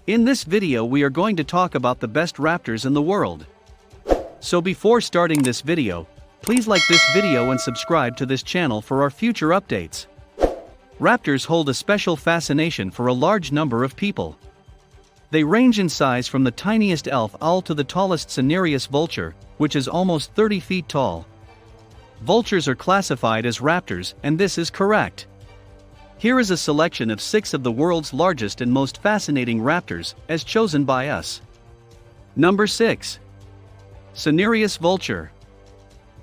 In this video we are going to talk about the best raptors in the world. So before starting this video, please like this video and subscribe to this channel for our future updates. Raptors hold a special fascination for a large number of people. They range in size from the tiniest elf owl to the tallest Cinereous vulture, which is almost 30 feet tall. Vultures are classified as raptors, and this is correct. Here is a selection of 6 of the world's largest and most fascinating raptors, as chosen by us. Number 6. Cinereous vulture.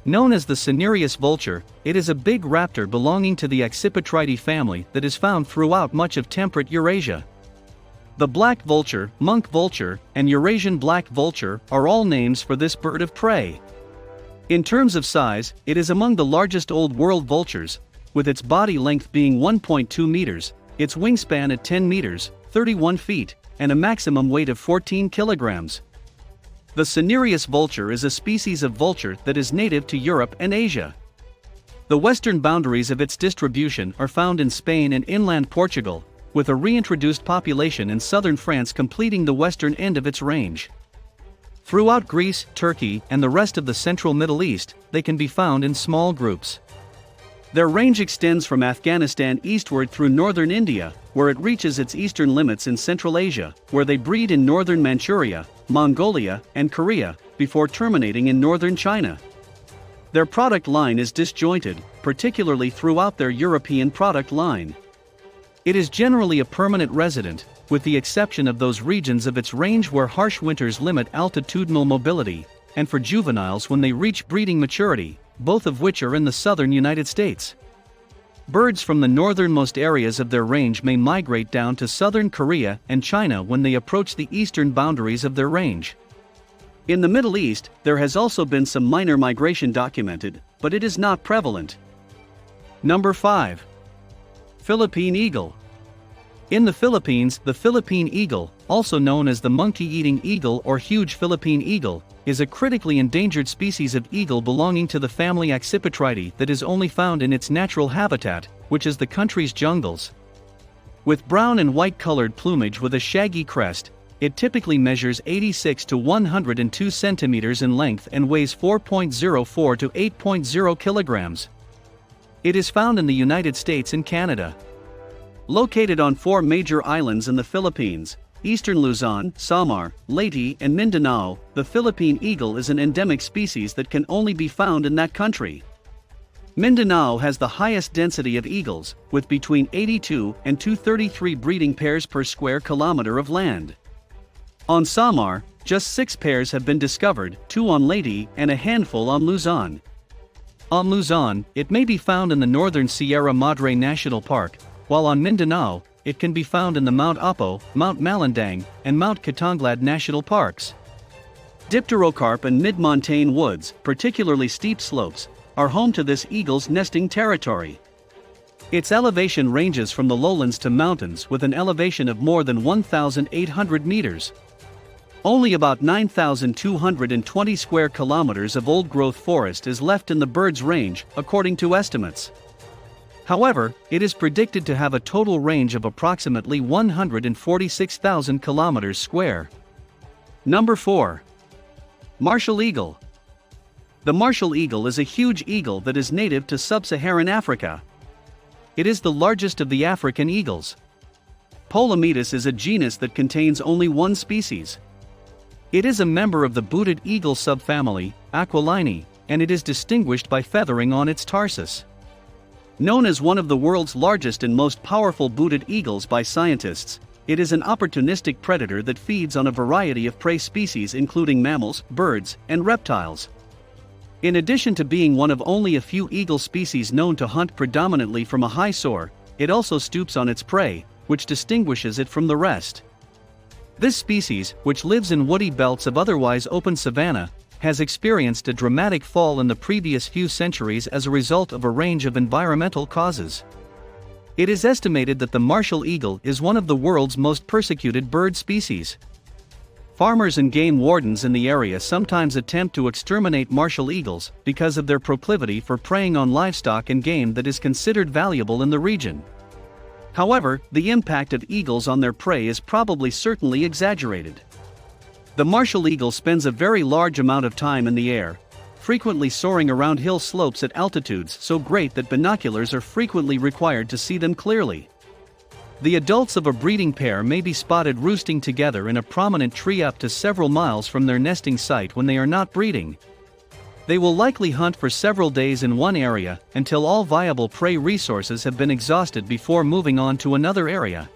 Known as the Cinereous vulture, it is a big raptor belonging to the Accipitridae family that is found throughout much of temperate Eurasia. The black vulture, monk vulture, and Eurasian black vulture are all names for this bird of prey. In terms of size, it is among the largest Old World vultures, with its body length being 1.2 meters, its wingspan at 10 meters, 31 feet, and a maximum weight of 14 kilograms. The Cinereous vulture is a species of vulture that is native to Europe and Asia. The western boundaries of its distribution are found in Spain and inland Portugal, with a reintroduced population in southern France completing the western end of its range. Throughout Greece, Turkey, and the rest of the central Middle East, they can be found in small groups. Their range extends from Afghanistan eastward through northern India, where it reaches its eastern limits in Central Asia, where they breed in northern Manchuria, Mongolia, and Korea, before terminating in northern China. Their product line is disjointed, particularly throughout their European product line. It is generally a permanent resident, with the exception of those regions of its range where harsh winters limit altitudinal mobility, and for juveniles when they reach breeding maturity, both of which are in the southern United States. Birds from the northernmost areas of their range may migrate down to southern Korea and China when they approach the eastern boundaries of their range. In the Middle East, there has also been some minor migration documented, but it is not prevalent. Number 5. Philippine eagle. In the Philippines, the Philippine eagle, also known as the monkey-eating eagle or huge Philippine eagle, is a critically endangered species of eagle belonging to the family Accipitridae that is only found in its natural habitat, which is the country's jungles. With brown and white-colored plumage with a shaggy crest, it typically measures 86 to 102 centimeters in length and weighs 4.04 to 8.0 kilograms. It is found in the United States and Canada. Located on 4 major islands in the Philippines, Eastern Luzon, Samar, Leyte, and Mindanao, the Philippine eagle is an endemic species that can only be found in that country. Mindanao has the highest density of eagles, with between 82 and 233 breeding pairs per square kilometer of land. On Samar, just 6 pairs have been discovered, 2 on Leyte and a handful on Luzon. On Luzon, it may be found in the northern Sierra Madre National Park, while on Mindanao, it can be found in the Mount Apo, Mount Malandang, and Mount Kitanglad National Parks. Dipterocarp and mid-montane woods, particularly steep slopes, are home to this eagle's nesting territory. Its elevation ranges from the lowlands to mountains with an elevation of more than 1,800 meters. Only about 9,220 square kilometers of old-growth forest is left in the bird's range, according to estimates. However, it is predicted to have a total range of approximately 146,000 kilometers square. Number 4. Martial eagle. The martial eagle is a huge eagle that is native to sub-Saharan Africa. It is the largest of the African eagles. Polometus is a genus that contains only 1 species. It is a member of the booted eagle subfamily, Aquilinae, and it is distinguished by feathering on its tarsus. Known as one of the world's largest and most powerful booted eagles by scientists, it is an opportunistic predator that feeds on a variety of prey species including mammals, birds, and reptiles. In addition to being one of only a few eagle species known to hunt predominantly from a high soar, it also stoops on its prey, which distinguishes it from the rest. This species, which lives in woody belts of otherwise open savanna, has experienced a dramatic fall in the previous few centuries as a result of a range of environmental causes. It is estimated that the martial eagle is one of the world's most persecuted bird species. Farmers and game wardens in the area sometimes attempt to exterminate martial eagles because of their proclivity for preying on livestock and game that is considered valuable in the region. However, the impact of eagles on their prey is probably certainly exaggerated. The martial eagle spends a very large amount of time in the air, frequently soaring around hill slopes at altitudes so great that binoculars are frequently required to see them clearly. The adults of a breeding pair may be spotted roosting together in a prominent tree up to several miles from their nesting site when they are not breeding. They will likely hunt for several days in one area until all viable prey resources have been exhausted before moving on to another area.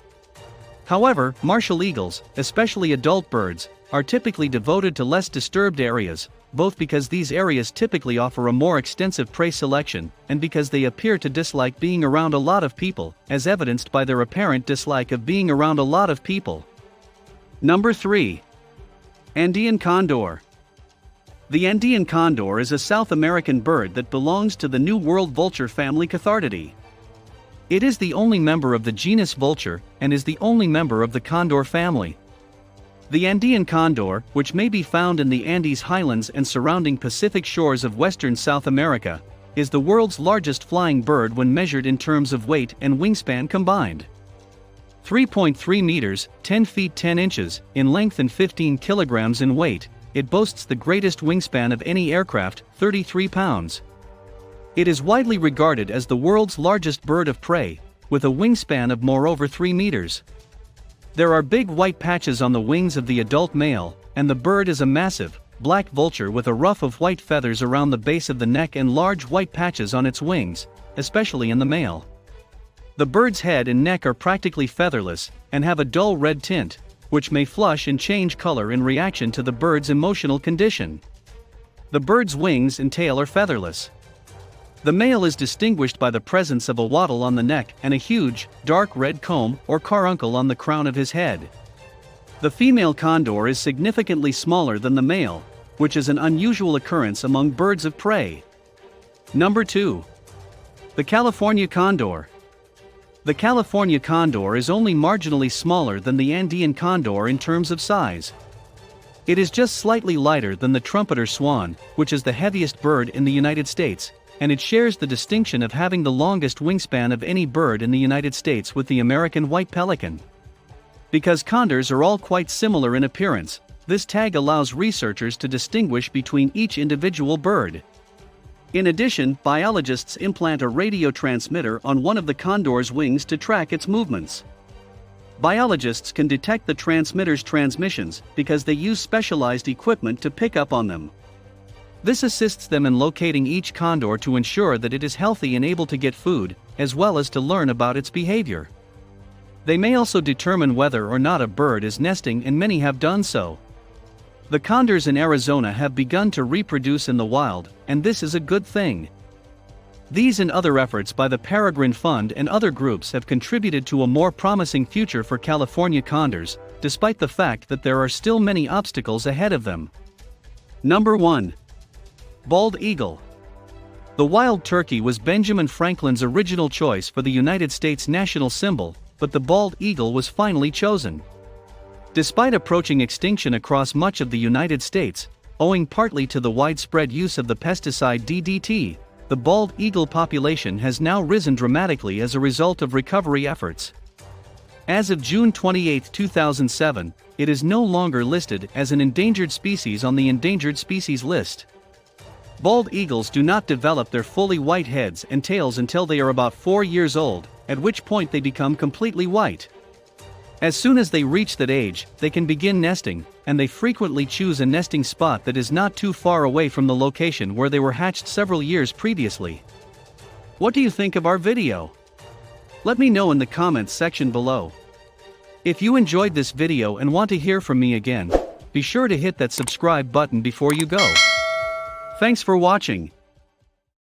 However, martial eagles, especially adult birds, are typically devoted to less disturbed areas, both because these areas typically offer a more extensive prey selection and because they appear to dislike being around a lot of people, as evidenced by their apparent dislike of being around a lot of people. Number 3. Andean Condor. The Andean condor is a South American bird that belongs to the New World vulture family Cathartidae. It is the only member of the genus Vulture and is the only member of the condor family. The Andean condor, which may be found in the Andes highlands and surrounding Pacific shores of western South America, is the world's largest flying bird when measured in terms of weight and wingspan combined. 3.3 meters, 10 feet 10 inches, in length and 15 kilograms in weight, it boasts the greatest wingspan of any aircraft, 33 pounds. It is widely regarded as the world's largest bird of prey, with a wingspan of moreover 3 meters. There are big white patches on the wings of the adult male, and the bird is a massive, black vulture with a ruff of white feathers around the base of the neck and large white patches on its wings, especially in the male. The bird's head and neck are practically featherless, and have a dull red tint, which may flush and change color in reaction to the bird's emotional condition. The bird's wings and tail are featherless. The male is distinguished by the presence of a wattle on the neck and a huge, dark red comb or carbuncle on the crown of his head. The female condor is significantly smaller than the male, which is an unusual occurrence among birds of prey. Number 2. The California condor. The California condor is only marginally smaller than the Andean condor in terms of size. It is just slightly lighter than the trumpeter swan, which is the heaviest bird in the United States, and it shares the distinction of having the longest wingspan of any bird in the United States with the American white pelican. Because condors are all quite similar in appearance, this tag allows researchers to distinguish between each individual bird. In addition, biologists implant a radio transmitter on one of the condor's wings to track its movements. Biologists can detect the transmitter's transmissions because they use specialized equipment to pick up on them. This assists them in locating each condor to ensure that it is healthy and able to get food, as well as to learn about its behavior. They may also determine whether or not a bird is nesting, and many have done so. The condors in Arizona have begun to reproduce in the wild, and this is a good thing. These and other efforts by the Peregrine Fund and other groups have contributed to a more promising future for California condors, despite the fact that there are still many obstacles ahead of them. Number 1. Bald eagle. The wild turkey was Benjamin Franklin's original choice for the United States national symbol, but the bald eagle was finally chosen. Despite approaching extinction across much of the United States, owing partly to the widespread use of the pesticide DDT, the bald eagle population has now risen dramatically as a result of recovery efforts. As of June 28, 2007, it is no longer listed as an endangered species on the endangered species list. Bald eagles do not develop their fully white heads and tails until they are about 4 years old, at which point they become completely white. As soon as they reach that age, they can begin nesting, and they frequently choose a nesting spot that is not too far away from the location where they were hatched several years previously. What do you think of our video? Let me know in the comments section below. If you enjoyed this video and want to hear from me again, be sure to hit that subscribe button before you go. Thanks for watching.